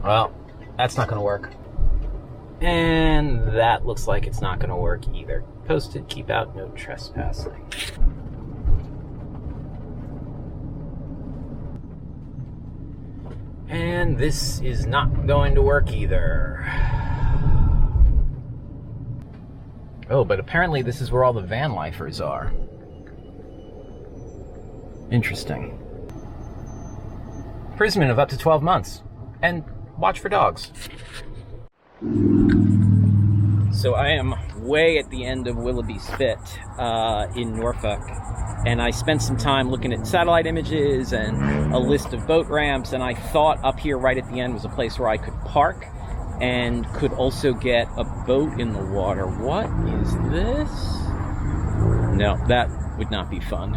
Well, that's not going to work. And that looks like it's not going to work either. Posted, keep out, no trespassing. And this is not going to work either. Oh, but apparently this is where all the van lifers are. Interesting. Imprisonment of up to 12 months. And watch for dogs. So I am way at the end of Willoughby Spit in Norfolk. And I spent some time looking at satellite images and a list of boat ramps, and I thought up here right at the end was a place where I could park and could also get a boat in the water. What is this? No, that would not be fun.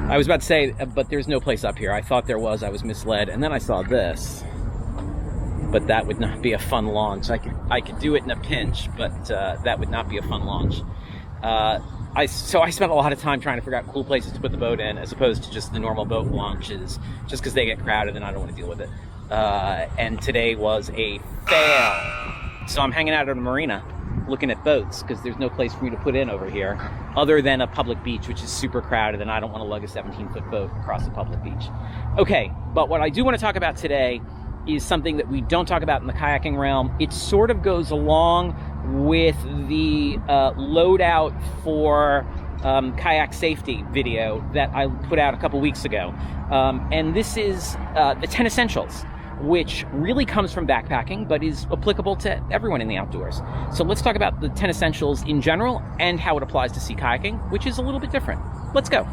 I was about to say, but there's no place up here. I thought there was, I was misled, and then I saw this. But that would not be a fun launch. I could do it in a pinch, but that would not be a fun launch. So I spent a lot of time trying to figure out cool places to put the boat in, as opposed to just the normal boat launches, just because they get crowded and I don't want to deal with it. And today was a fail. So I'm hanging out at a marina looking at boats, because there's no place for me to put in over here, other than a public beach, which is super crowded, and I don't want to lug a 17-foot boat across a public beach. Okay, but what I do want to talk about today is something that we don't talk about in the kayaking realm. It sort of goes along with the loadout for kayak safety video that I put out a couple weeks ago. And this is the 10 essentials, which really comes from backpacking, but is applicable to everyone in the outdoors. So let's talk about the 10 essentials in general and how it applies to sea kayaking, which is a little bit different. Let's go.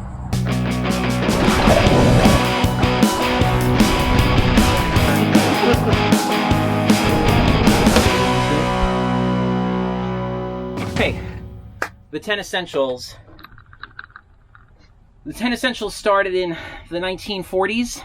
Okay, the 10 essentials. The 10 essentials started in the 1940s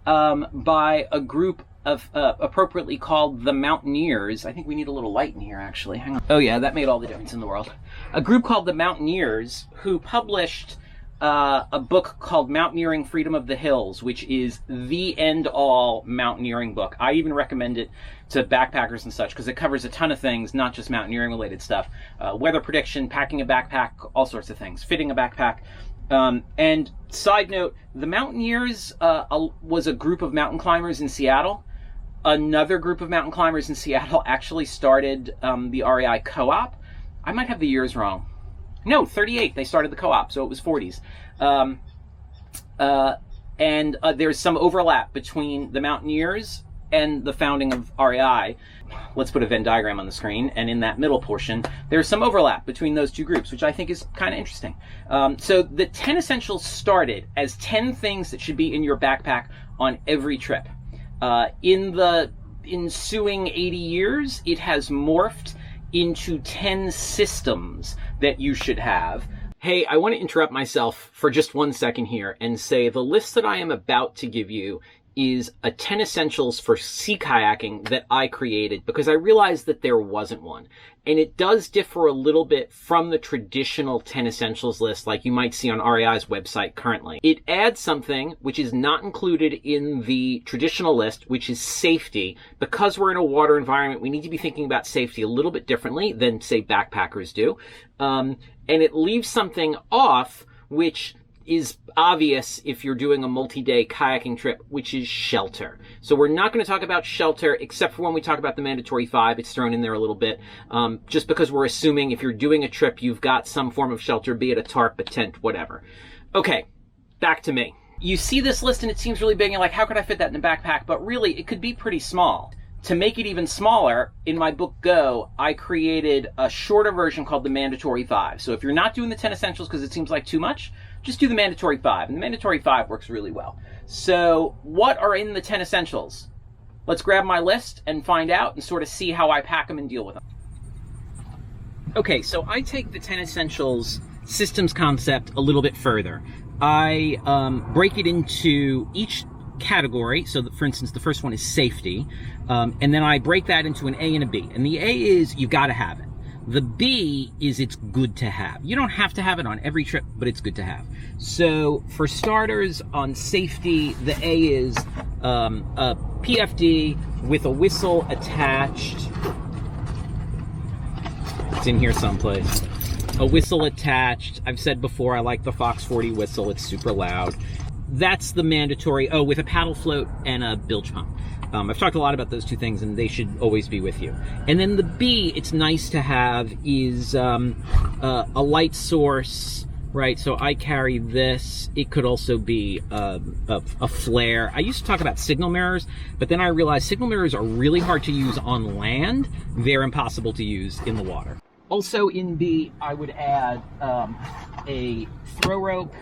by a group of appropriately called the Mountaineers. I think we need a little light in here, actually. Hang on. Oh yeah, that made all the difference in the world. A group called the Mountaineers, who published a book called Mountaineering Freedom of the Hills, which is the end-all mountaineering book. I even recommend it to backpackers and such, because it covers a ton of things, not just mountaineering-related stuff. Weather prediction, packing a backpack, all sorts of things. Fitting a backpack. And side note, the Mountaineers was a group of mountain climbers in Seattle. Another group of mountain climbers in Seattle actually started the REI co-op. I might have the years wrong. No, 38, they started the co-op, so it was 40s. And there's some overlap between the Mountaineers and the founding of REI. Let's put a Venn diagram on the screen, and in that middle portion, there's some overlap between those two groups, which I think is kind of interesting. So the 10 essentials started as 10 things that should be in your backpack on every trip. In the ensuing 80 years, it has morphed into 10 systems that you should have. Hey, I want to interrupt myself for just 1 second here and say the list that I am about to give you is a 10 essentials for sea kayaking that I created because I realized that there wasn't one. And it does differ a little bit from the traditional 10 essentials list like you might see on REI's website currently. It adds something which is not included in the traditional list, which is safety. Because we're in a water environment, we need to be thinking about safety a little bit differently than, say, backpackers do. And it leaves something off, which is obvious if you're doing a multi-day kayaking trip, which is shelter. So we're not going to talk about shelter, except for when we talk about the mandatory 5. It's thrown in there a little bit, just because we're assuming if you're doing a trip, you've got some form of shelter, be it a tarp, a tent, whatever. Okay, back to me. You see this list and it seems really big, and you're like, how could I fit that in a backpack? But really, it could be pretty small. To make it even smaller, in my book Go, I created a shorter version called the mandatory 5. So if you're not doing the 10 essentials because it seems like too much, just do the mandatory 5. And the mandatory 5 works really well. So what are in the 10 essentials? Let's grab my list and find out and sort of see how I pack them and deal with them. Okay, so I take the 10 essentials systems concept a little bit further. I break it into each category. So for instance, the first one is safety. And then I break that into an A and a B. And the A is you gotta have it. The B is it's good to have. You don't have to have it on every trip, but it's good to have. So for starters, on safety, the A is a PFD with a whistle attached. It's in here someplace. A whistle attached. I've said before, I like the Fox 40 whistle. It's super loud. That's the mandatory. Oh, with a paddle float and a bilge pump. I've talked a lot about those two things, and they should always be with you. And then the B, it's nice to have, is a light source, right? So I carry this. It could also be a flare. I used to talk about signal mirrors, but then I realized signal mirrors are really hard to use on land. They're impossible to use in the water. Also in B, I would add a throw rope,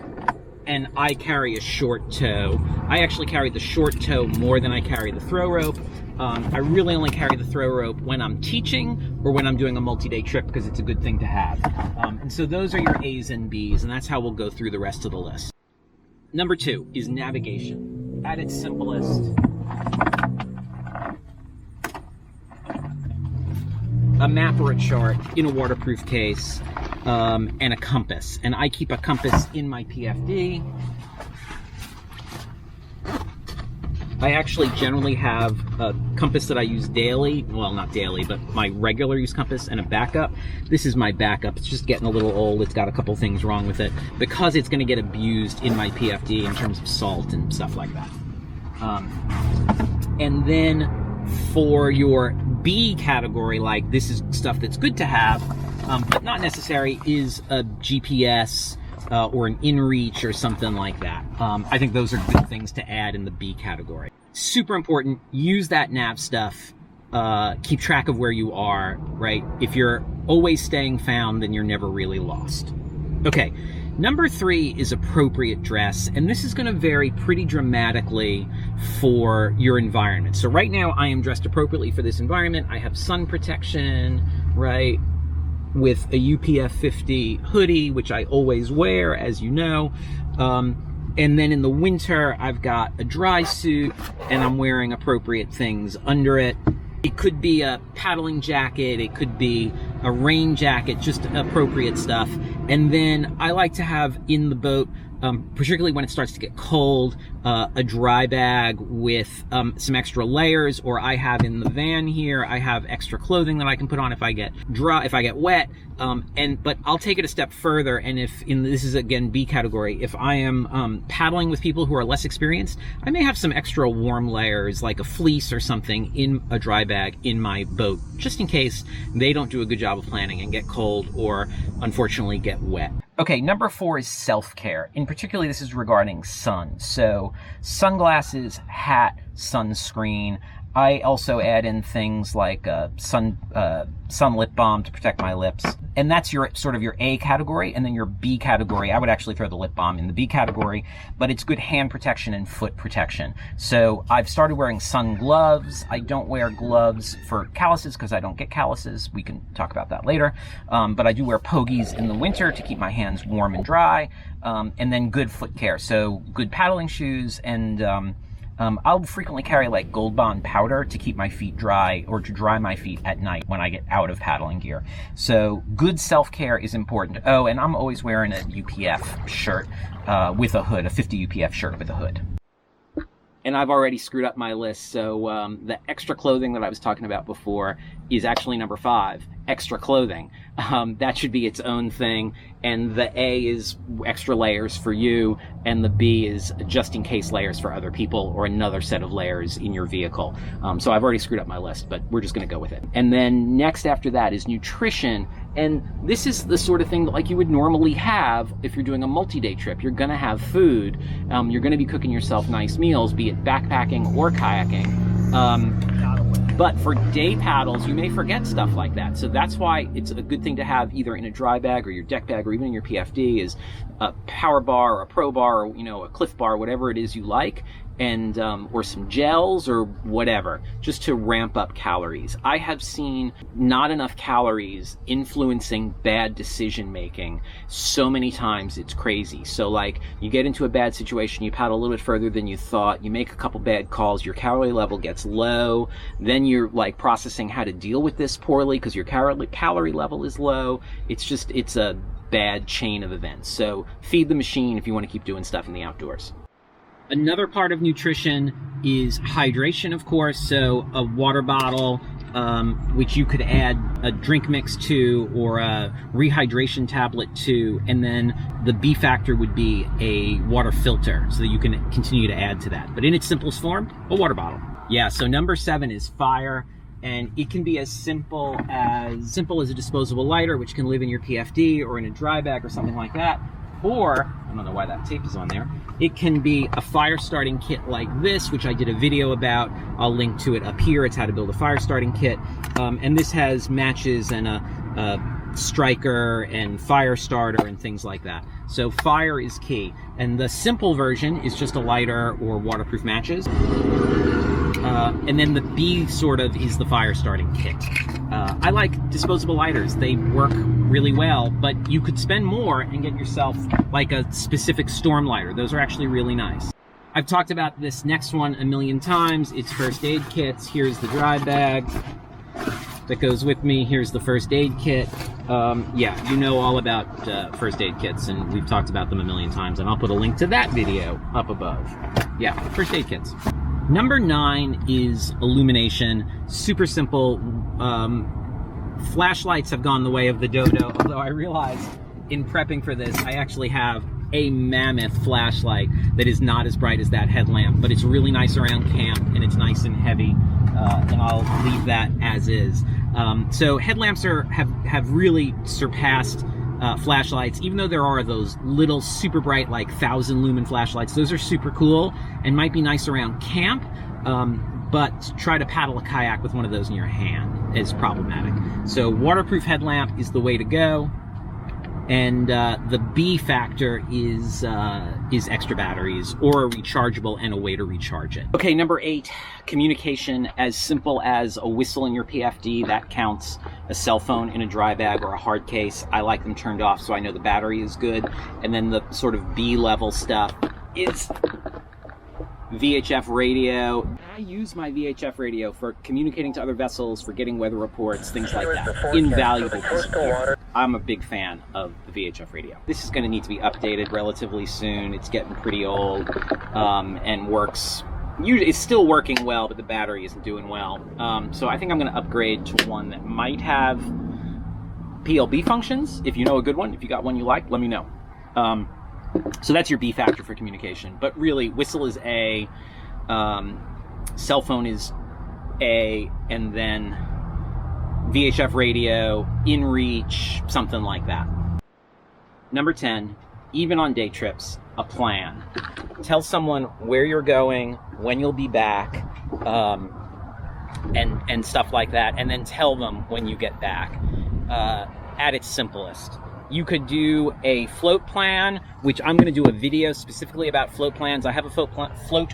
and I carry a short tow. I actually carry the short tow more than I carry the throw rope. I really only carry the throw rope when I'm teaching or when I'm doing a multi-day trip, because it's a good thing to have. And so those are your A's and B's, and that's how we'll go through the rest of the list. Number 2 is navigation. At its simplest, a map or a chart in a waterproof case, and a compass. And I keep a compass in my PFD. I actually generally have a compass that I use daily. Well, not daily, but my regular use compass, and a backup. This is my backup. It's just getting a little old. It's got a couple things wrong with it because it's going to get abused in my PFD in terms of salt and stuff like that. And then for your B category, like this is stuff that's good to have, but not necessary, is a GPS or an InReach or something like that. I think those are good things to add in the B category. Super important, use that nav stuff. Keep track of where you are, right? If you're always staying found, then you're never really lost. Okay, number 3 is appropriate dress, and this is gonna vary pretty dramatically for your environment. So right now I am dressed appropriately for this environment. I have sun protection, right? With a UPF 50 hoodie, which I always wear, as you know. And then in the winter, I've got a dry suit, and I'm wearing appropriate things under it. It could be a paddling jacket, it could be a rain jacket, just appropriate stuff. And then I like to have in the boat, particularly when it starts to get cold, a dry bag with some extra layers, or I have in the van here, I have extra clothing that I can put on if I get dry, if I get wet. But I'll take it a step further, and this is again B category, if I am paddling with people who are less experienced, I may have some extra warm layers like a fleece or something in a dry bag in my boat, just in case they don't do a good job of planning and get cold or unfortunately get wet. Okay, number 4 is self-care. In particular, this is regarding sun. So sunglasses, hat, sunscreen. I also add in things like sun lip balm to protect my lips. And that's your sort of your A category. And then your B category, I would actually throw the lip balm in the B category, but it's good hand protection and foot protection. So I've started wearing sun gloves. I don't wear gloves for calluses because I don't get calluses. We can talk about that later. But I do wear pogies in the winter to keep my hands warm and dry. And then good foot care. So good paddling shoes, and I'll frequently carry like Gold Bond powder to keep my feet dry, or to dry my feet at night when I get out of paddling gear. So good self-care is important. Oh, and I'm always wearing a UPF shirt with a hood, a 50 UPF shirt with a hood. And I've already screwed up my list, so the extra clothing that I was talking about before is actually number 5, extra clothing. That should be its own thing, and the A is extra layers for you, and the B is just in case layers for other people, or another set of layers in your vehicle. So I've already screwed up my list, but we're just gonna go with it. And then next after that is nutrition, and this is the sort of thing that like you would normally have if you're doing a multi-day trip. You're gonna have food, you're gonna be cooking yourself nice meals, be it backpacking or kayaking. But for day paddles, you may forget stuff like that. So that's why it's a good thing to have either in a dry bag or your deck bag, or even in your PFD, is a power bar or a pro bar, or a Cliff bar, whatever it is you like, and or some gels or whatever, just to ramp up calories. I have seen not enough calories influencing bad decision making so many times, it's crazy. So like you get into a bad situation, you paddle a little bit further than you thought, you make a couple bad calls, your calorie level gets low, then you're like processing how to deal with this poorly because your calorie level is low. It's a bad chain of events. So feed the machine if you want to keep doing stuff in the outdoors. Another part of nutrition is hydration, of course. So a water bottle, which you could add a drink mix to or a rehydration tablet to, and then the B factor would be a water filter so that you can continue to add to that. But in its simplest form, a water bottle. Yeah, so number 7 is fire, and it can be as simple as a disposable lighter, which can live in your PFD or in a dry bag or something like that. Or, I don't know why that tape is on there, it can be a fire starting kit like this, which I did a video about. I'll link to it up here. It's how to build a fire starting kit. And this has matches and a striker and fire starter and things like that. So fire is key. And the simple version is just a lighter or waterproof matches. And then the B sort of is the fire starting kit. I like disposable lighters. They work really well, but you could spend more and get yourself like a specific storm lighter. Those are actually really nice. I've talked about this next one a million times. It's first aid kits. Here's the dry bag that goes with me. Here's the first aid kit. Yeah, you know all about first aid kits, and we've talked about them a million times, and I'll put a link to that video up above. Yeah, first aid kits. Number 9 is illumination. Super simple. Flashlights have gone the way of the dodo, although I realized in prepping for this, I actually have a mammoth flashlight that is not as bright as that headlamp, but it's really nice around camp, and it's nice and heavy, and I'll leave that as is. So headlamps have really surpassed flashlights, even though there are those little super bright, like 1,000 lumen flashlights. Those are super cool and might be nice around camp, but try to paddle a kayak with one of those in your hand is problematic. So waterproof headlamp is the way to go. And the B factor is extra batteries or a rechargeable and a way to recharge it. Okay, number 8, communication. As simple as a whistle in your PFD, that counts. A cell phone in a dry bag or a hard case, I like them turned off so I know the battery is good. And then the sort of B level stuff is VHF radio. I use my VHF radio for communicating to other vessels, for getting weather reports, things like that. Invaluable piece of gear. I'm a big fan of the VHF radio. This is going to need to be updated relatively soon. It's getting pretty old and works. It's still working well, but the battery isn't doing well. So I think I'm going to upgrade to one that might have PLB functions. If you know a good one, if you got one you like, let me know. So that's your B factor for communication. But really, whistle is A, cell phone is A, and then VHF radio, in-reach, something like that. Number 10, even on day trips, a plan. Tell someone where you're going, when you'll be back, and stuff like that, and then tell them when you get back. At its simplest. You could do a float plan, which I'm going to do a video specifically about float plans. I have a float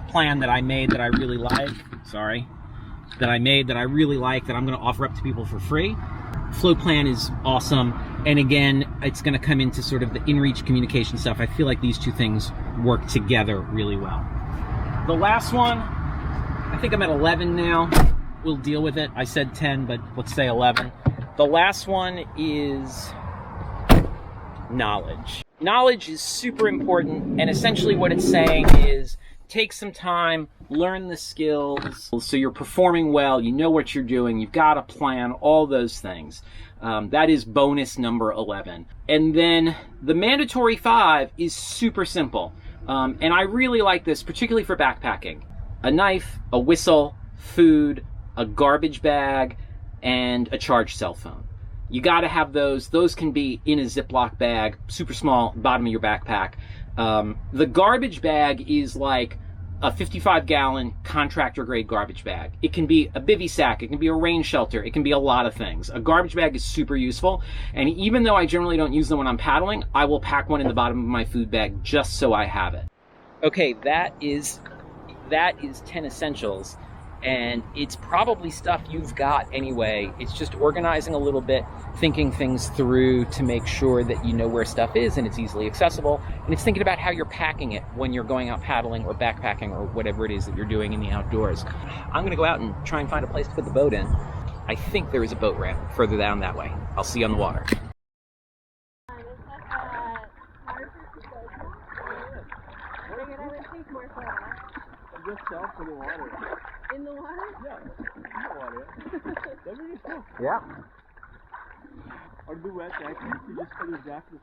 plan that I made that I really like. That I really like, that I'm going to offer up to people for free. Float plan is awesome. And again, it's going to come into sort of the in-reach communication stuff. I feel like these two things work together really well. The last one, I think I'm at 11 now. We'll deal with it. I said 10, but let's say 11. The last one is knowledge. Knowledge is super important, and essentially what it's saying is take some time, learn the skills, so you're performing well, you know what you're doing, you've got a plan, all those things. That is bonus number 11. And then the mandatory 5 is super simple. And I really like this, particularly for backpacking. A knife, a whistle, food, a garbage bag, and a charged cell phone. You got to have those. Those can be in a Ziploc bag, super small, bottom of your backpack. The garbage bag is like a 55-gallon contractor-grade garbage bag. It can be a bivy sack. It can be a rain shelter. It can be a lot of things. A garbage bag is super useful, and even though I generally don't use them when I'm paddling, I will pack one in the bottom of my food bag just so I have it. Okay, that is 10 essentials. And it's probably stuff you've got anyway. It's just organizing a little bit, thinking things through to make sure that you know where stuff is and it's easily accessible. And it's thinking about how you're packing it when you're going out paddling or backpacking or whatever it is that you're doing in the outdoors. I'm going to go out and try and find a place to put the boat in. I think there is a boat ramp further down that way. I'll see you on the water. Just self in the water. In the water? Yeah, in the water. That'd be really cool. Yeah. Or do wet jacket, you just put your jacket.